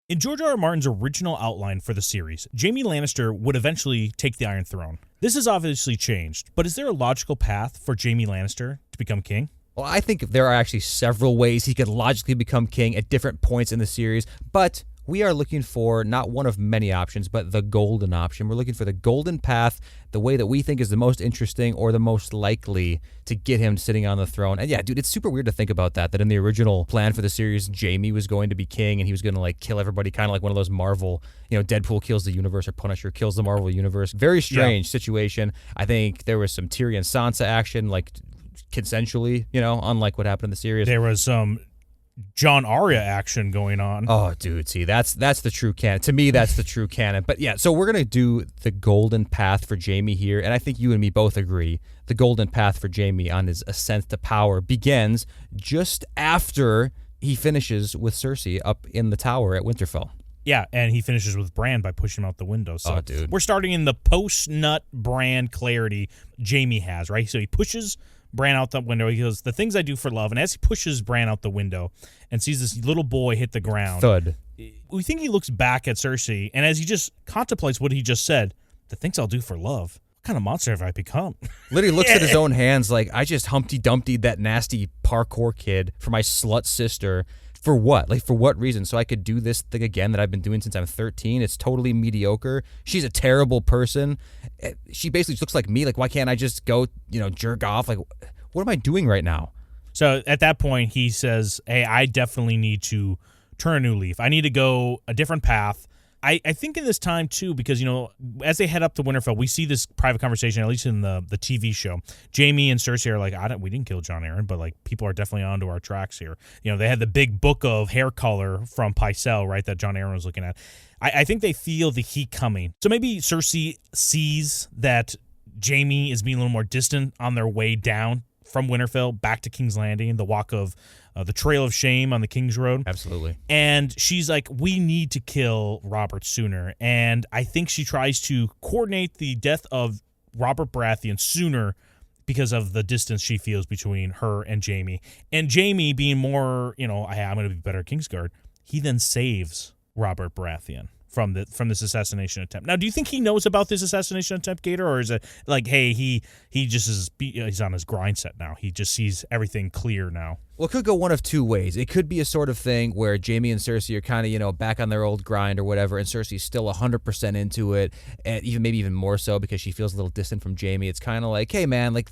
In George R. R. Martin's original outline for the series, Jaime Lannister would eventually take the Iron Throne. This has obviously changed, but is there a logical path for Jaime Lannister to become king? Well, I think there are actually several ways he could logically become king at different points in the series, but we are looking for not one of many options, but the golden option. We're looking for the golden path, the way that we think is the most interesting or the most likely to get him sitting on the throne. And yeah, dude, it's super weird to think about that in the original plan for the series, Jaime was going to be king and he was going to like kill everybody, kind of like one of those Marvel, Deadpool kills the universe or Punisher kills the Marvel universe. Very strange situation. I think there was some Tyrion Sansa action, like consensually, unlike what happened in the series. There was some Jon Arya action going on. Oh, dude, see, that's the true canon. To me, that's the true canon. But yeah, so we're going to do the golden path for Jaime here, and I think you and me both agree the golden path for Jaime on his ascent to power begins just after he finishes with Cersei up in the tower at Winterfell. Yeah, and he finishes with Bran by pushing him out the window. So dude. We're starting in the post-nut Bran clarity Jaime has, right? So he pushes Bran out the window. He goes, the things I do for love. And as he pushes Bran out the window and sees this little boy hit the ground, thud. We think he looks back at Cersei, and as he just contemplates what he just said, the things I'll do for love. What kind of monster have I become? Literally looks at his own hands like, I just Humpty Dumpty'd that nasty parkour kid for my slut sister. For what? Like, for what reason? So I could do this thing again that I've been doing since I'm 13? It's totally mediocre. She's a terrible person. She basically looks like me. Like, why can't I just go, jerk off? Like, what am I doing right now? So at that point, he says, hey, I definitely need to turn a new leaf. I need to go a different path. I think in this time, too, because, as they head up to Winterfell, we see this private conversation, at least in the TV show. Jaime and Cersei are like, we didn't kill Jon Arryn, but, like, people are definitely onto our tracks here. They had the big book of hair color from Pycelle, right, that Jon Arryn was looking at. I think they feel the heat coming. So maybe Cersei sees that Jaime is being a little more distant on their way down from Winterfell back to King's Landing, the walk of the Trail of Shame on the King's Road. Absolutely. And she's like, we need to kill Robert sooner. And I think she tries to coordinate the death of Robert Baratheon sooner because of the distance she feels between her and Jaime. And Jaime being more, hey, I'm going to be better at Kingsguard, he then saves Robert Baratheon from this assassination attempt. Now, do you think he knows about this assassination attempt, Gator, or is it like, hey, he just is he's on his grind set now. He just sees everything clear now. Well, it could go one of two ways. It could be a sort of thing where Jaime and Cersei are kind of, back on their old grind or whatever, and Cersei's still 100% into it, and maybe even more so because she feels a little distant from Jaime. It's kind of like, hey, man, like,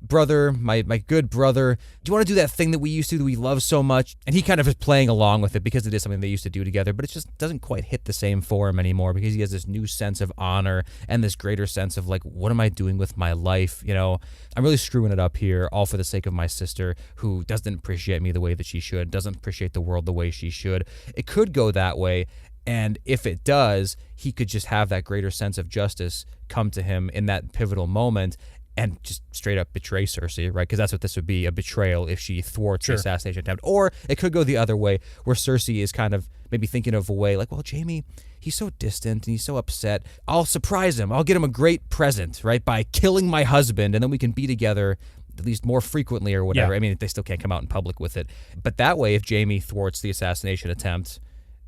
brother, my good brother, do you want to do that thing that we used to that we love so much? And he kind of is playing along with it because it is something they used to do together, but it just doesn't quite hit the same for him anymore because he has this new sense of honor and this greater sense of like, what am I doing with my life? I'm really screwing it up here all for the sake of my sister who doesn't appreciate me the way that she should, doesn't appreciate the world the way she should. It could go that way. And if it does, he could just have that greater sense of justice come to him in that pivotal moment and just straight up betray Cersei, right? Because that's what this would be, a betrayal if she thwarts the assassination attempt. Or it could go the other way, where Cersei is kind of maybe thinking of a way like, well, Jaime, he's so distant and he's so upset. I'll surprise him. I'll get him a great present, right? By killing my husband, and then we can be together at least more frequently or whatever. Yeah. I mean, they still can't come out in public with it. But that way, if Jaime thwarts the assassination attempt,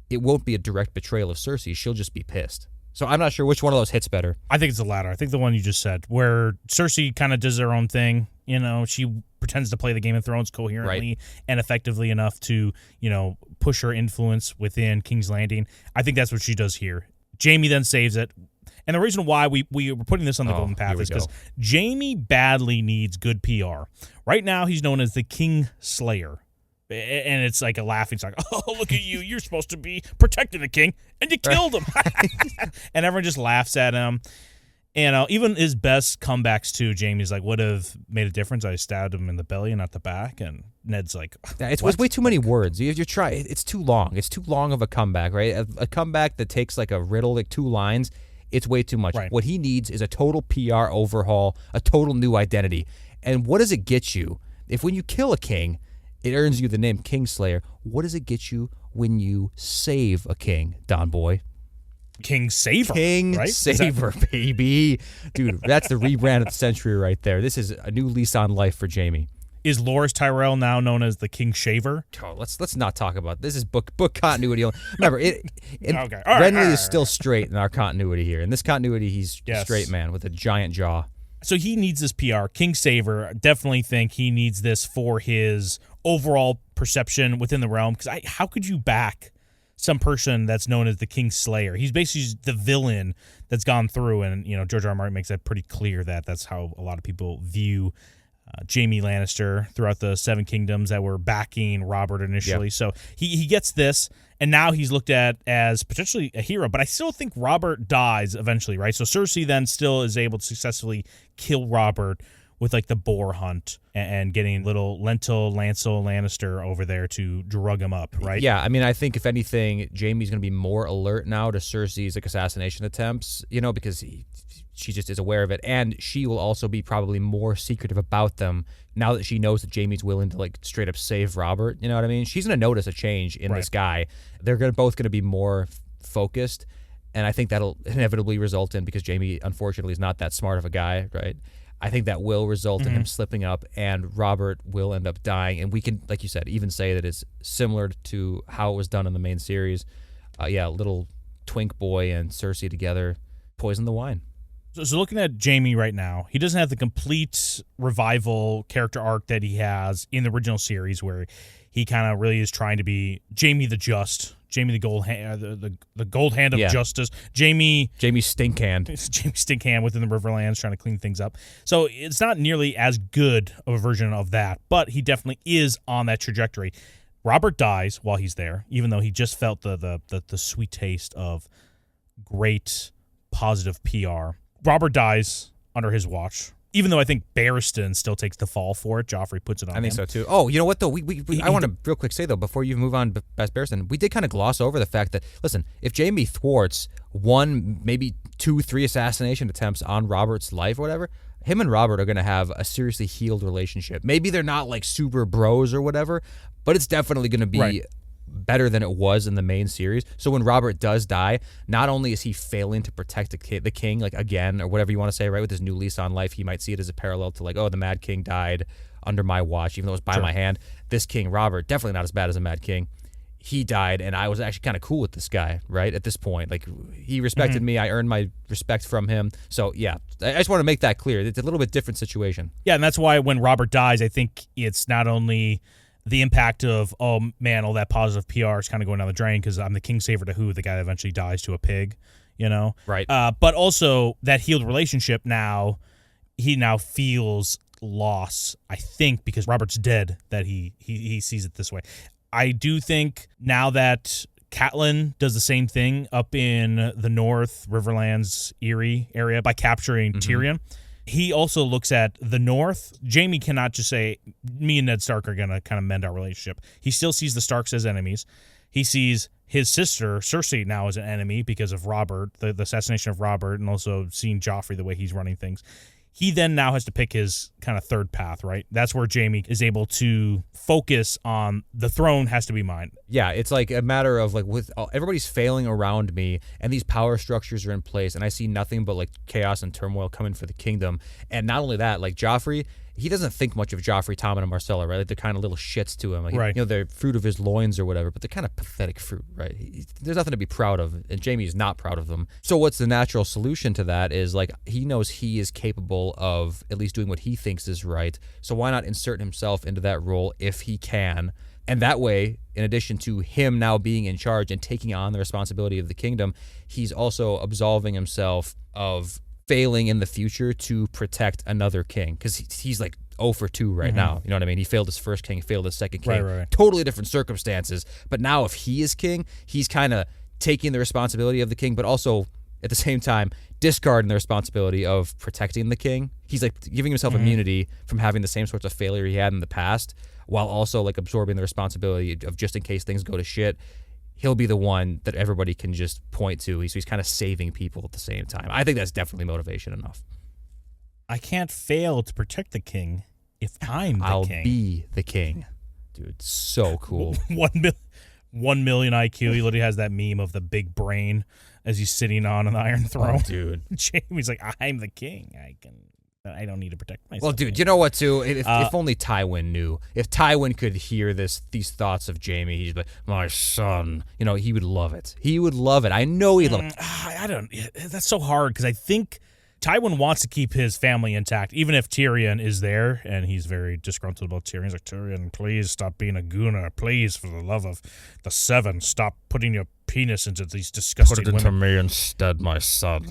it won't be a direct betrayal of Cersei. She'll just be pissed. So I'm not sure which one of those hits better. I think it's the latter. I think the one you just said, where Cersei kind of does her own thing. She pretends to play the Game of Thrones coherently and effectively enough to, push her influence within King's Landing. I think that's what she does here. Jaime then saves it. And the reason why we were putting this on the golden path is because Jaime badly needs good PR. Right now, he's known as the King Slayer. And it's like a laughing stock. Oh, look at you. You're supposed to be protecting the king, and you killed him. And everyone just laughs at him. And even his best comebacks, too, Jaime's like, would have made a difference. I stabbed him in the belly and not the back. And Ned's like, it's way too many words. You try. It's too long. It's too long of a comeback, right? A comeback that takes like a riddle, like 2 lines, it's way too much. Right. What he needs is a total PR overhaul, a total new identity. And what does it get you? If when you kill a king, it earns you the name Kingslayer. What does it get you when you save a king, Don Boy? King Saver. King right? Saver, baby. Dude, that's the rebrand of the century right there. This is a new lease on life for Jaime. Is Loras Tyrell now known as the King Shaver? Oh, let's not talk about this. Is book continuity. Remember, okay. Renly is still straight in our continuity here. In this continuity, he's a straight man with a giant jaw. So he needs this PR. King Saver, definitely think he needs this for his overall perception within the realm. Because how could you back some person that's known as the King Slayer? He's basically the villain that's gone through, and George R. R. Martin makes that pretty clear that that's how a lot of people view Jaime Lannister throughout the Seven Kingdoms that were backing Robert initially. Yep. So he gets this, and now he's looked at as potentially a hero. But I still think Robert dies eventually, right? So Cersei then still is able to successfully kill Robert with like the boar hunt and getting little Lancel Lannister over there to drug him up, right? Yeah, I mean, I think if anything, Jaime's going to be more alert now to Cersei's like assassination attempts, because she just is aware of it, and she will also be probably more secretive about them now that she knows that Jaime's willing to like straight up save Robert. You know what I mean? She's going to notice a change in this guy. They're both going to be more focused, and I think that'll inevitably result in, because Jaime unfortunately is not that smart of a guy, right? I think that will result in him slipping up, and Robert will end up dying. And we can, like you said, even say that it's similar to how it was done in the main series. Little twink boy and Cersei together poison the wine. So looking at Jaime right now, he doesn't have the complete revival character arc that he has in the original series, where he kind of really is trying to be Jaime the Just, Jaime the Gold Hand, the Gold Hand of Justice, Jaime Stinkhand, Jaime Stinkhand within the Riverlands, trying to clean things up. So it's not nearly as good of a version of that, but he definitely is on that trajectory. Robert dies while he's there, even though he just felt the sweet taste of great positive PR. Robert dies under his watch, even though I think Barristan still takes the fall for it. Joffrey puts it on him. I think so too. Oh, you know what though? I want to real quick say though, before you move on past Barristan, we did kind of gloss over the fact that, listen, if Jaime thwarts one, maybe 2, 3 assassination attempts on Robert's life or whatever, him and Robert are going to have a seriously healed relationship. Maybe they're not like super bros or whatever, but it's definitely going to be better than it was in the main series. So when Robert does die, not only is he failing to protect the king, like again, or whatever you want to say, right, with his new lease on life, he might see it as a parallel to like, oh, the Mad King died under my watch, even though it was by my hand. This King, Robert, definitely not as bad as a Mad King. He died, and I was actually kind of cool with this guy, right, at this point. Like, he respected me. I earned my respect from him. So, yeah, I just want to make that clear. It's a little bit different situation. Yeah, and that's why when Robert dies, I think it's not only the impact of, oh, man, all that positive PR is kind of going down the drain because I'm the King Saver to who? The guy that eventually dies to a pig, Right. But also that healed relationship now, he now feels loss, I think, because Robert's dead, that he sees it this way. I do think now that Catelyn does the same thing up in the North, Riverlands, Erie area by capturing Tyrion, he also looks at the North. Jaime cannot just say, me and Ned Stark are going to kind of mend our relationship. He still sees the Starks as enemies. He sees his sister, Cersei, now as an enemy because of Robert, the assassination of Robert, and also seeing Joffrey, the way he's running things. He then now has to pick his kind of third path, right? That's where Jaime is able to focus on the throne has to be mine. Yeah, it's like a matter of like with everybody's failing around me and these power structures are in place and I see nothing but like chaos and turmoil coming for the kingdom. And not only that, like Joffrey, he doesn't think much of Joffrey, Tommen, and Marcella, right? Like they're kind of little shits to him. Like, right. They're fruit of his loins or whatever, but they're kind of pathetic fruit, right? There's nothing to be proud of, and Jaime is not proud of them. So what's the natural solution to that is like he knows he is capable of at least doing what he thinks is right. So why not insert himself into that role if he can? And that way, in addition to him now being in charge and taking on the responsibility of the kingdom, he's also absolving himself of failing in the future to protect another king, because he's like 0 for 2 right now. You know what I mean? He failed his first king, failed his second king. Right. Totally different circumstances. But now if he is king, he's kind of taking the responsibility of the king, but also at the same time discarding the responsibility of protecting the king. He's like giving himself immunity from having the same sorts of failure he had in the past, while also like absorbing the responsibility of just in case things go to shit, he'll be the one that everybody can just point to. He's kind of saving people at the same time. I think that's definitely motivation enough. I can't fail to protect the king if I'm the king. I'll be the king. Dude, so cool. 1 million IQ. He literally has that meme of the big brain as he's sitting on an iron throne. Oh, dude. Jaime's like, I'm the king. I can I don't need to protect myself. Well, dude, you know what, too? If only Tywin knew. If Tywin could hear these thoughts of Jaime, he'd be like, my son. You know, he would love it. He would love it. I know he'd love it. That's so hard because I think Tywin wants to keep his family intact, even if Tyrion is there, and he's very disgruntled about Tyrion. He's like, Tyrion, please stop being a gooner. Please, for the love of the Seven, stop putting your penis into these disgusting women. Put it into me instead, my son.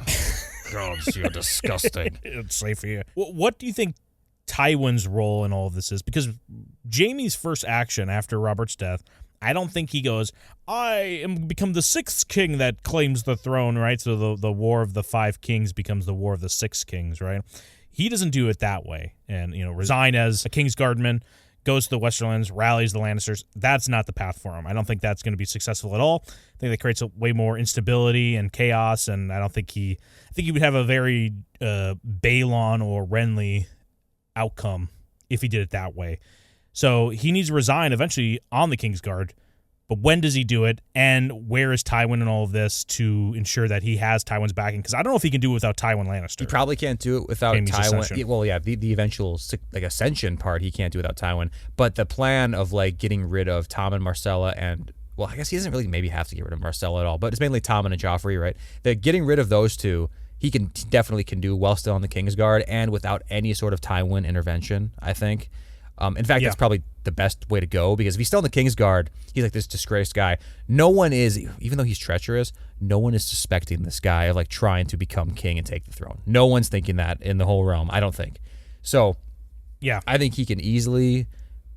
God, you're disgusting. It's safe here. What do you think Tywin's role in all of this is? Because Jaime's first action after Robert's death, I don't think he goes, I am become the sixth king that claims the throne, right? So the War of the Five Kings becomes the War of the Six Kings, right? He doesn't do it that way. And, resign as a Kingsguardman, goes to the Westerlands, rallies the Lannisters. That's not the path for him. I don't think that's going to be successful at all. I think that creates way more instability and chaos, and I think he would have a very Balon or Renly outcome if he did it that way. So he needs to resign eventually on the Kingsguard, but when does he do it, and where is Tywin in all of this to ensure that he has Tywin's backing? Because I don't know if he can do it without Tywin Lannister. He probably can't do it without Jaime's Tywin. ascension. Well, yeah, the eventual ascension part he can't do without Tywin. But the plan of getting rid of Tom and Marcella, and well, I guess he doesn't really maybe have to get rid of Marcella at all. But it's mainly Tom and Joffrey, right? The getting rid of those two, he definitely can do while still on the Kingsguard and without any sort of Tywin intervention, I think. In fact, that's probably the best way to go, because if he's still in the Kingsguard, he's like this disgraced guy. No one is, even though he's treacherous, no one is suspecting this guy of trying to become king and take the throne. No one's thinking that in the whole realm, I don't think. So, yeah, I think he can easily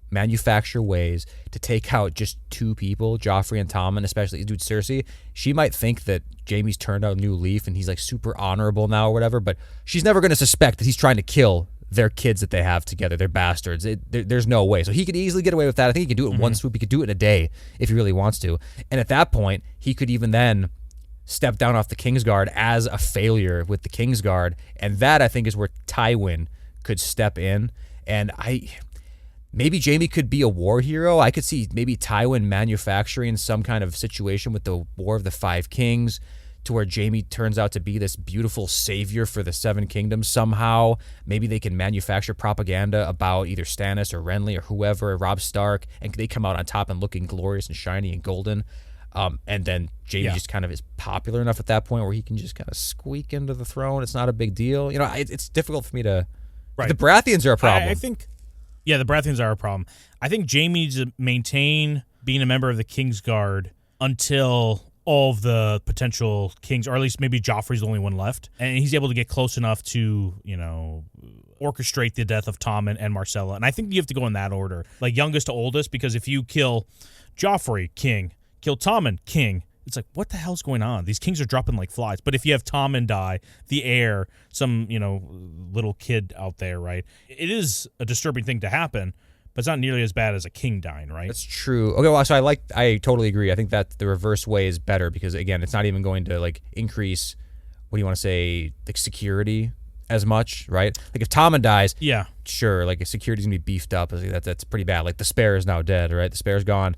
manufacture ways to take out just two people, Joffrey and Tommen, especially dude Cersei. She might think that Jaime's turned out a new leaf and he's super honorable now or whatever, but she's never going to suspect that he's trying to kill their kids that they have together. They're bastards. There's no way. So he could easily get away with that. I think he could do it in one swoop. He could do it in a day if he really wants to. And at that point, he could even then step down off the Kingsguard as a failure with the Kingsguard. And that, I think, is where Tywin could step in. And maybe Jaime could be a war hero. I could see maybe Tywin manufacturing some kind of situation with the War of the Five Kings, to where Jaime turns out to be this beautiful savior for the Seven Kingdoms somehow. Maybe they can manufacture propaganda about either Stannis or Renly or whoever, or Robb Stark, and they come out on top and looking glorious and shiny and golden. And then Jaime just kind of is popular enough at that point where he can just kind of squeak into the throne. It's not a big deal. It's difficult for me to... Right. The Baratheons are a problem. I think... Yeah, the Baratheons are a problem. I think Jaime needs to maintain being a member of the Kingsguard until all of the potential kings, or at least maybe Joffrey's the only one left, and he's able to get close enough to, orchestrate the death of Tom and Marcella. And I think you have to go in that order, youngest to oldest, because if you kill Joffrey, king, kill Tommen, king, it's what the hell's going on? These kings are dropping like flies. But if you have Tommen die, the heir, some, little kid out there, right? It is a disturbing thing to happen, but it's not nearly as bad as a king dying, right? That's true. Okay, well, so I totally agree. I think that the reverse way is better because, again, it's not even going to, increase, what do you want to say, security as much, right? If Tommen dies, yeah, sure, security's going to be beefed up. That's pretty bad. The Spare is now dead, right? The Spare's gone.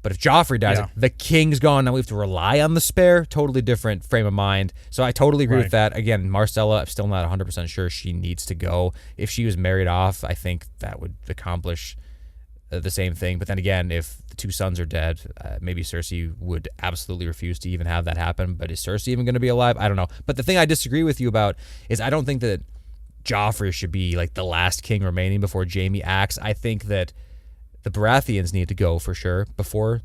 But if Joffrey dies, the king's gone. Now we have to rely on the Spare. Totally different frame of mind. So I totally agree with that. Again, Marcella, I'm still not 100% sure she needs to go. If she was married off, I think that would accomplish the same thing. But then again, if the two sons are dead, maybe Cersei would absolutely refuse to even have that happen. But is Cersei even going to be alive? I don't know. But the thing I disagree with you about is I don't think that Joffrey should be the last king remaining before Jaime acts. I think that the Baratheons need to go for sure before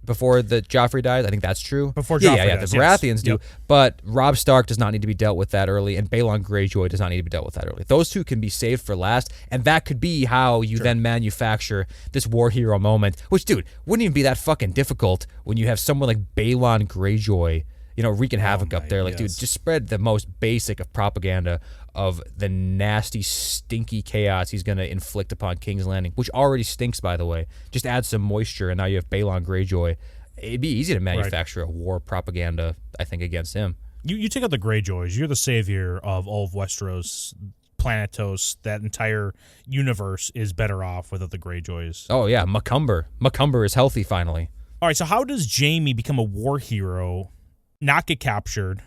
the Joffrey dies. I think that's true. Before Joffrey dies, the Baratheons do. Yep. But Robb Stark does not need to be dealt with that early, and Balon Greyjoy does not need to be dealt with that early. Those two can be saved for last, and that could be how you then manufacture this war hero moment, which, dude, wouldn't even be that fucking difficult when you have someone like Balon Greyjoy, wreaking havoc up there. Dude, just spread the most basic of propaganda of the nasty, stinky chaos he's going to inflict upon King's Landing, which already stinks, by the way. Just add some moisture, and now you have Balon Greyjoy. It'd be easy to manufacture a war propaganda, I think, against him. You take out the Greyjoys. You're the savior of all of Westeros, Planetos. That entire universe is better off without the Greyjoys. Oh, yeah, Macumber. Macumber is healthy, finally. All right, so how does Jaime become a war hero, not get captured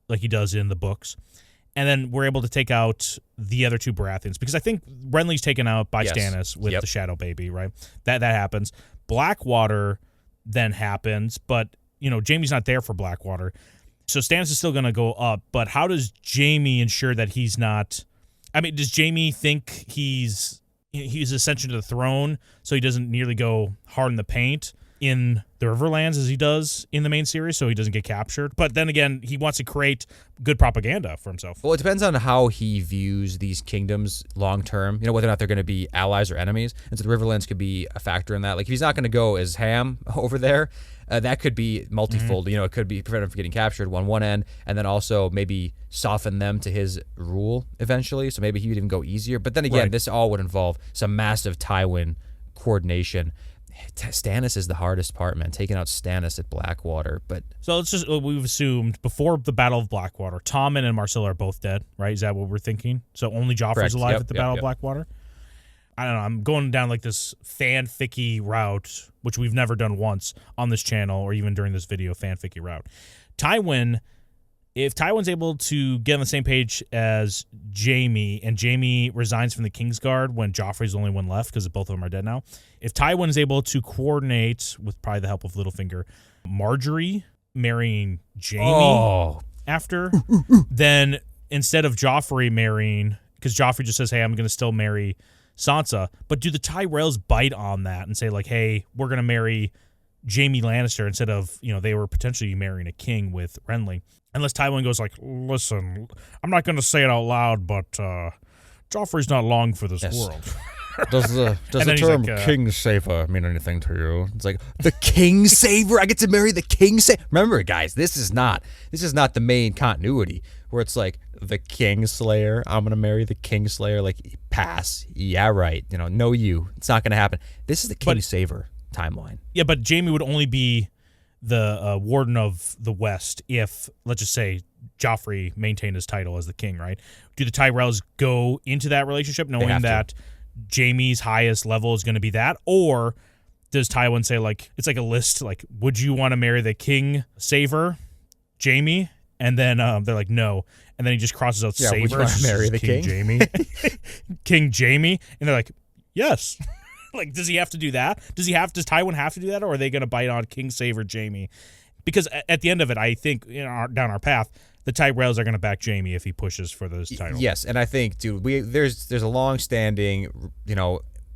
like he does in the books, and then we're able to take out the other two Baratheons, because I think Renly's taken out by Stannis with the Shadow Baby, right? That happens. Blackwater then happens, but Jaime's not there for Blackwater. So Stannis is still going to go up, but how does Jaime ensure that he's not... I mean, does Jaime think he's ascension to the throne so he doesn't nearly go hard in the paint in the Riverlands as he does in the main series, so he doesn't get captured? But then again, he wants to create good propaganda for himself. Well, it depends on how he views these kingdoms long term, whether or not they're going to be allies or enemies. And so the Riverlands could be a factor in that. Like, if he's not going to go as Ham over there, that could be multifold. It could be prevent him from getting captured on one end, and then also maybe soften them to his rule eventually. So maybe he would even go easier. But then again, this all would involve some massive Tywin coordination. Stannis is the hardest part, man. Taking out Stannis at Blackwater. But so let's just, we've assumed before the Battle of Blackwater, Tommen and Marcella are both dead, right? Is that what we're thinking? So only Joffrey's alive at the Battle of Blackwater? I don't know. I'm going down like this fanficky route, which we've never done once on this channel or even during this video, fanficky route. Tywin, if Tywin's able to get on the same page as Jaime, and Jaime resigns from the Kingsguard when Joffrey's the only one left because both of them are dead now, if Tywin is able to coordinate, with probably the help of Littlefinger, Marjorie marrying Jaime after, then instead of Joffrey marrying, because Joffrey just says, hey, I'm going to still marry Sansa, but do the Tyrells bite on that and say, like, hey, we're going to marry Jaime Lannister instead of, they were potentially marrying a king with Renly? Unless Tywin goes like, listen, I'm not going to say it out loud, but Joffrey's not long for this world. Does the term Kingsaver mean anything to you? It's like, the Kingsaver? I get to marry the Kingsaver? Remember, guys, this is not the main continuity where it's like, the Kingslayer, I'm going to marry the Kingslayer. Like, pass. Yeah, right. No you. It's not going to happen. This is the Kingsaver timeline. Yeah, but Jaime would only be the Warden of the West if, let's just say, Joffrey maintained his title as the king, right? Do the Tyrells go into that relationship knowing that Jaime's highest level is going to be that? Or does Tywin say, like, it's like a list, like, would you want to marry the Kingsaver, Jaime? And then they're like, no. And then he just crosses out Saber. Would you want to marry the king? Jaime. King Jaime. And they're like, yes. Like, does he have to do that? Does Tywin have to do that? Or are they going to bite on Kingsaver Jaime? Because at the end of it, I think, down our path, the Tyrells are going to back Jaime if he pushes for this title. Yes, and I think, dude, there's a long-standing,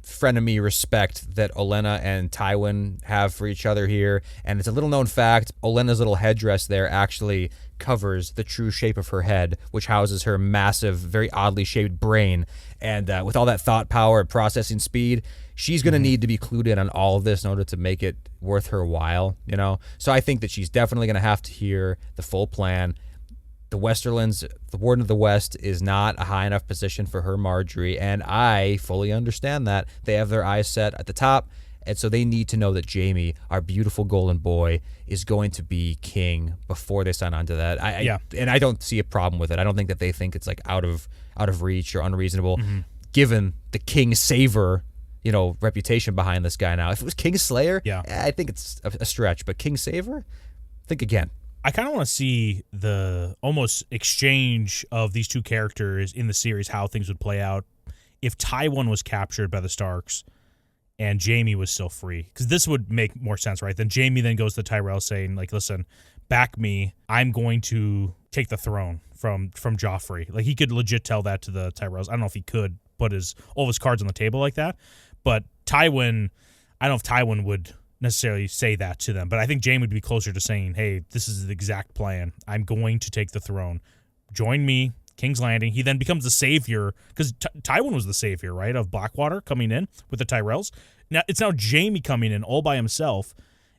frenemy respect that Olenna and Tywin have for each other here, and it's a little-known fact, Olenna's little headdress there actually covers the true shape of her head, which houses her massive, very oddly shaped brain, and with all that thought power and processing speed, she's going to need to be clued in on all of this in order to make it worth her while, So I think that she's definitely going to have to hear the full plan. The Westerlands, the Warden of the West, is not a high enough position for her Marjorie, and I fully understand that. They have their eyes set at the top, and so they need to know that Jaime, our beautiful golden boy, is going to be king before they sign on to that. And I don't see a problem with it. I don't think that they think it's like out of reach or unreasonable, given the Kingsaver, reputation behind this guy now. If it was Kingslayer, I think it's a stretch, but Kingsaver, think again. I kind of want to see the almost exchange of these two characters in the series, how things would play out if Tywin was captured by the Starks and Jaime was still free. Because this would make more sense, right? Then Jaime then goes to Tyrell saying, like, listen, back me. I'm going to take the throne from Joffrey. Like, he could legit tell that to the Tyrells. I don't know if he could put all of his cards on the table like that. But Tywin, I don't know if Tywin would necessarily say that to them, but I think Jaime would be closer to saying, hey, this is the exact plan. I'm going to take the throne. Join me, King's Landing. He then becomes the savior, because Tywin was the savior, right, of Blackwater coming in with the Tyrells. Now it's Jaime coming in all by himself,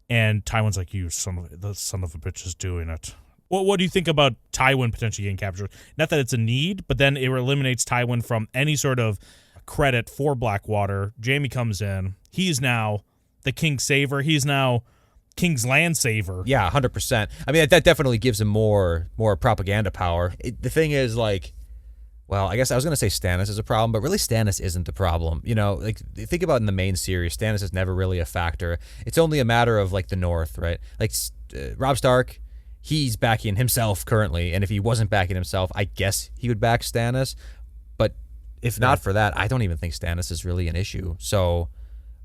and Tywin's like, the son of a bitch is doing it. What do you think about Tywin potentially getting captured? Not that it's a need, but then it eliminates Tywin from any sort of credit for Blackwater. Jaime comes in. He's now the Kingsaver. He's now King's Land Saver. Yeah, 100%. I mean, that definitely gives him more propaganda power. The thing is, like, well, I guess I was going to say Stannis is a problem, but really Stannis isn't the problem. Like, think about in the main series, Stannis is never really a factor. It's only a matter of, like, the North, right? Like, Robb Stark, he's backing himself currently, and if he wasn't backing himself, I guess he would back Stannis. But if not for that, I don't even think Stannis is really an issue. So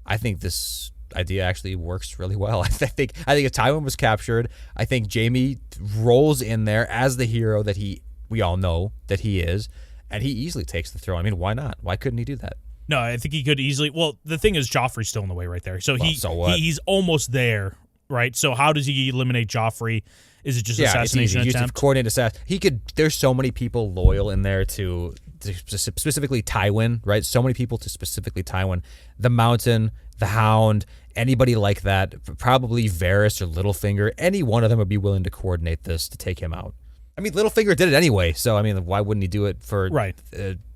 I think this idea actually works really well. I think if Tywin was captured, I think Jaime rolls in there as the hero that we all know that he is, and he easily takes the throne. I mean, why not? Why couldn't he do that? No, I think he could easily. Well, the thing is, Joffrey's still in the way right there. So he's almost there, right? So how does he eliminate Joffrey? Is it just assassination it's easy. attempt? Just coordinate assassin. He could. There's so many people loyal in there to specifically Tywin, right? So many people to specifically Tywin. The Mountain, the Hound, anybody like that. Probably Varys or Littlefinger. Any one of them would be willing to coordinate this to take him out. I mean, Littlefinger did it anyway, so I mean, why wouldn't he do it for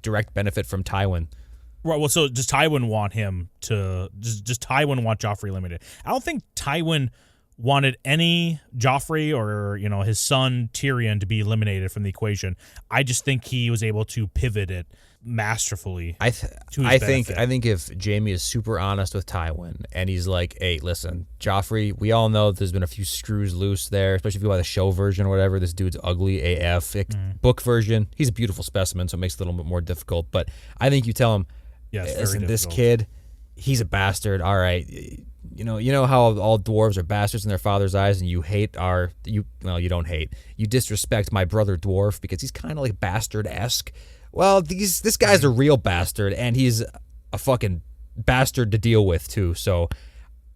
direct benefit from Tywin? Right. Well, so does Tywin want him to? Does Tywin want Joffrey eliminated? I don't think Tywin wanted any Joffrey or his son Tyrion to be eliminated from the equation. I just think he was able to pivot it masterfully. I think if Jaime is super honest with Tywin and he's like, hey, listen, Joffrey, we all know there's been a few screws loose there, especially if you buy the show version or whatever. This dude's ugly AF. Book version, he's a beautiful specimen, so it makes it a little bit more difficult. But I think you tell him, listen, this kid, he's a bastard. All right. You know how all dwarves are bastards in their father's eyes, and you don't hate. You disrespect my brother dwarf because he's kind of like bastard-esque. Well, this guy's a real bastard, and he's a fucking bastard to deal with too. So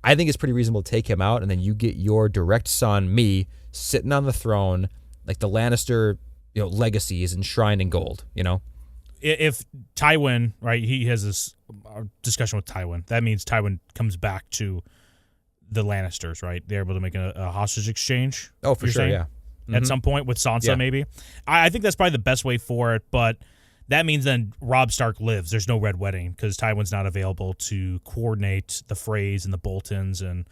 I think it's pretty reasonable to take him out, and then you get your direct son, me, sitting on the throne, like the Lannister, legacy is enshrined in gold. If Tywin, right, he has this discussion with Tywin, that means Tywin comes back to the Lannisters, right? They're able to make a hostage exchange. Oh, for sure, yeah. At some point with Sansa, maybe. I think that's probably the best way for it, but that means then Robb Stark lives. There's no Red Wedding because Tywin's not available to coordinate the Freys and the Boltons and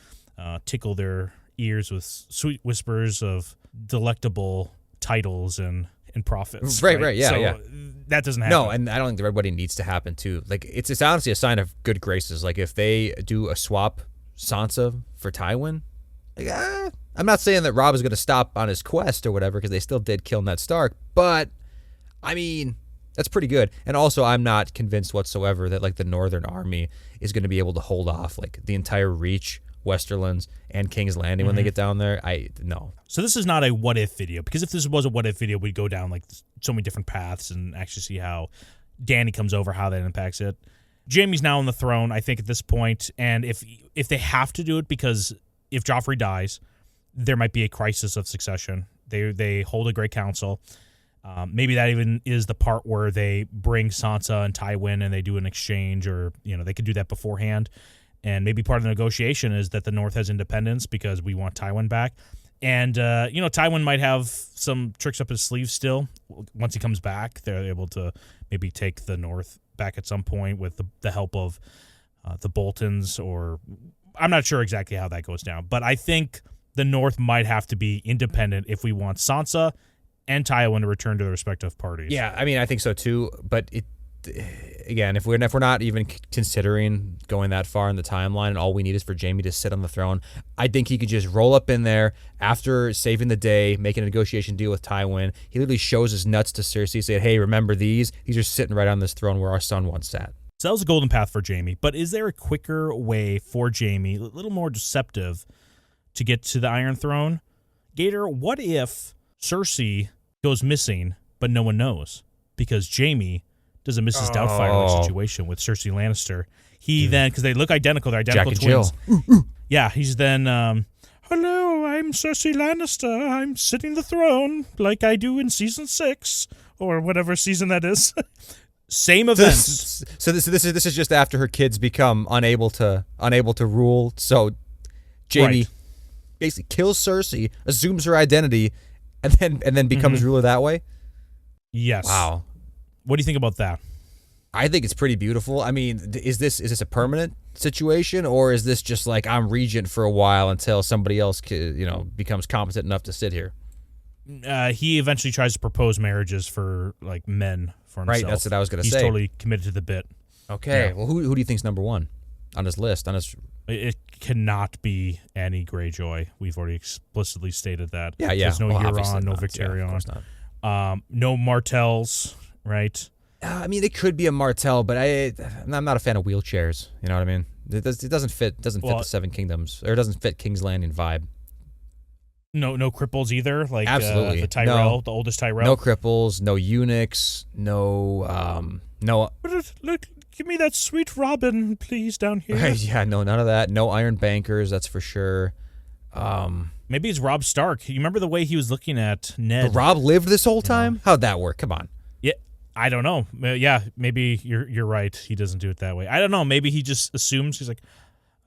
tickle their ears with sweet whispers of delectable titles and profits. Right, yeah, so that doesn't happen. No, and I don't think the Red Wedding needs to happen too. Like it's honestly a sign of good graces. Like if they do a swap Sansa for Tywin, I'm not saying that Robb is going to stop on his quest or whatever because they still did kill Ned Stark, but I mean that's pretty good. And also I'm not convinced whatsoever that like the Northern Army is going to be able to hold off like the entire Reach, Westerlands, and King's Landing when they get down there. No. So this is not a what if video, because if this was a what if video, we'd go down like so many different paths and actually see how Dany comes over, how that impacts it. Jaime's now on the throne, I think, at this point, and if they have to do it, because if Joffrey dies, there might be a crisis of succession. They hold a great council. Maybe that even is the part where they bring Sansa and Tywin and they do an exchange, or they could do that beforehand. And maybe part of the negotiation is that the North has independence because we want Tywin back. And, Tywin might have some tricks up his sleeve still. Once he comes back, they're able to maybe take the North back at some point with the help of the Boltons, or I'm not sure exactly how that goes down. But I think the North might have to be independent if we want Sansa and Tywin to return to their respective parties. Yeah, I mean, I think so too. But again, if we're not even considering going that far in the timeline and all we need is for Jaime to sit on the throne, I think he could just roll up in there after saving the day, making a negotiation deal with Tywin. He literally shows his nuts to Cersei, saying, hey, remember these? These are sitting right on this throne where our son once sat. So that was a golden path for Jaime. But is there a quicker way for Jaime, a little more deceptive, to get to the Iron Throne? Gator, what if Cersei goes missing, but no one knows? Because Jaime does a Mrs. Doubtfire situation with Cersei Lannister. He then, because they look identical, they're identical twins. Yeah, he's then, hello, I'm Cersei Lannister. I'm sitting the throne like I do in season 6 or whatever season that is. Same events. This is just after her kids become unable to rule. So Jaime basically kills Cersei, assumes her identity, and then becomes ruler that way. Yes. Wow. What do you think about that? I think it's pretty beautiful. I mean, is this a permanent situation, or is this just like I'm regent for a while until somebody else becomes competent enough to sit here? He eventually tries to propose marriages for like men for himself. Right, that's what I was going to say. He's totally committed to the bit. Okay, yeah. Well, who do you think's number one? on his list. It cannot be Annie Greyjoy. We've already explicitly stated that. Yeah. There's no Euron, no not. Victarion. Yeah, of course not. No Martells, right? I mean, it could be a Martell, but I'm not a fan of wheelchairs. You know what I mean? It doesn't fit. Doesn't fit the Seven Kingdoms, or it doesn't fit King's Landing vibe. No cripples either. Like absolutely the Tyrell, the oldest Tyrell. No cripples, no eunuchs, no. Look, give me that sweet Robin, please, down here. Right, yeah, no, none of that. No Iron Bankers, that's for sure. Maybe it's Robb Stark. You remember the way he was looking at Ned? But Robb lived this whole time? How'd that work? Come on. Yeah, I don't know. Yeah, maybe you're right. He doesn't do it that way. I don't know. Maybe he just assumes he's like,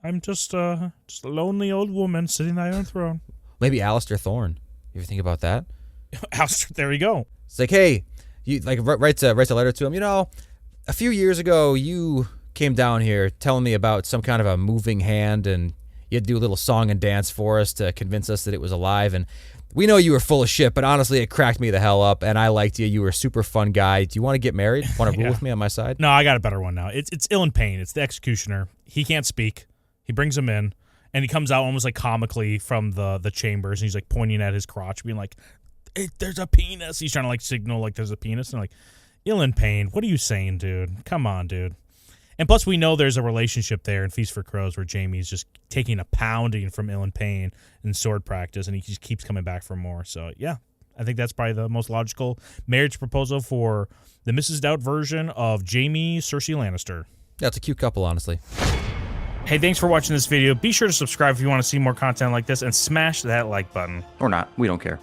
I'm just a lonely old woman sitting on the Iron Throne. Maybe Alistair Thorne. You ever think about that? Alistair, there you go. It's like, hey, you like writes a letter to him. You know, a few years ago, you came down here telling me about some kind of a moving hand, and you had to do a little song and dance for us to convince us that it was alive. And we know you were full of shit, but honestly, it cracked me the hell up, and I liked you. You were a super fun guy. Do you want to get married? Want to rule with me on my side? No, I got a better one now. It's Ilan Payne. It's the executioner. He can't speak. He brings him in, and he comes out almost like comically from the chambers, and he's like pointing at his crotch, being like, hey, there's a penis. He's trying to like signal like there's a penis, and like, Ilan Payne, what are you saying, dude? Come on, dude. And plus, we know there's a relationship there in Feast for Crows where Jaime's just taking a pounding from Ilan Payne in sword practice, and he just keeps coming back for more. So, yeah, I think that's probably the most logical marriage proposal for the Mrs. Doubt version of Jaime Cersei Lannister. Yeah, it's a cute couple, honestly. Hey, thanks for watching this video. Be sure to subscribe if you want to see more content like this, and smash that like button. Or not. We don't care.